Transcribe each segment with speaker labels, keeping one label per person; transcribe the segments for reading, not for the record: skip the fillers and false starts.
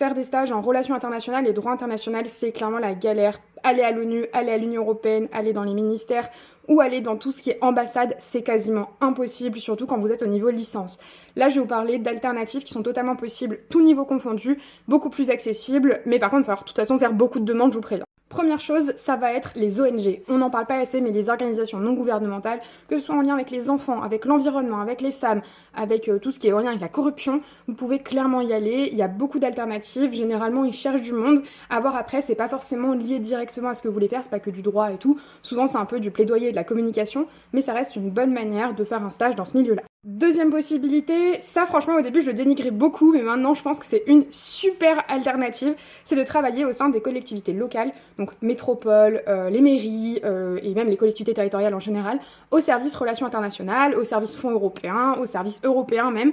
Speaker 1: faire des stages en relations internationales et droit international, c'est clairement la galère. Aller à l'ONU, aller à l'Union européenne, aller dans les ministères ou aller dans tout ce qui est ambassade, c'est quasiment impossible, surtout quand vous êtes au niveau licence. Là, je vais vous parler d'alternatives qui sont totalement possibles, tout niveau confondu, beaucoup plus accessibles, mais par contre, il va falloir de toute façon faire beaucoup de demandes, je vous préviens. Première chose, ça va être les ONG. On n'en parle pas assez, mais les organisations non gouvernementales, que ce soit en lien avec les enfants, avec l'environnement, avec les femmes, avec tout ce qui est en lien avec la corruption, vous pouvez clairement y aller. Il y a beaucoup d'alternatives. Généralement, ils cherchent du monde. À voir après, c'est pas forcément lié directement à ce que vous voulez faire, c'est pas que du droit et tout. Souvent, c'est un peu du plaidoyer et de la communication, mais ça reste une bonne manière de faire un stage dans ce milieu-là. Deuxième possibilité, ça franchement au début je le dénigrais beaucoup, mais maintenant je pense que c'est une super alternative, c'est de travailler au sein des collectivités locales, donc métropole, les mairies et même les collectivités territoriales en général, au service relations internationales, au service fonds européens, au service européen même.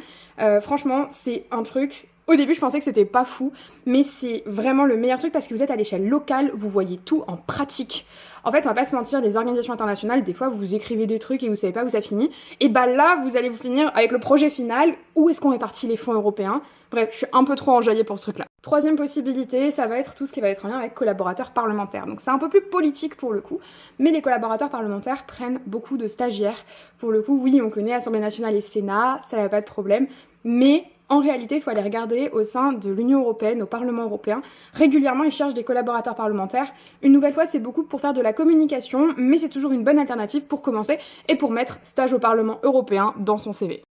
Speaker 1: Franchement c'est un truc... Au début, je pensais que c'était pas fou, mais c'est vraiment le meilleur truc parce que vous êtes à l'échelle locale, vous voyez tout en pratique. En fait, on va pas se mentir, les organisations internationales, des fois, vous écrivez des trucs et vous savez pas où ça finit. Et bah là, vous allez vous finir avec le projet final, où est-ce qu'on répartit les fonds européens. Bref, je suis un peu trop enjaillée pour ce truc-là. Troisième possibilité, ça va être tout ce qui va être en lien avec collaborateurs parlementaires. Donc c'est un peu plus politique pour le coup, mais les collaborateurs parlementaires prennent beaucoup de stagiaires. Pour le coup, oui, on connaît Assemblée nationale et Sénat, ça n'a pas de problème, mais en réalité, il faut aller regarder au sein de l'Union européenne, au Parlement européen. Régulièrement, ils cherchent des collaborateurs parlementaires. Une nouvelle fois, c'est beaucoup pour faire de la communication, mais c'est toujours une bonne alternative pour commencer et pour mettre stage au Parlement européen dans son CV.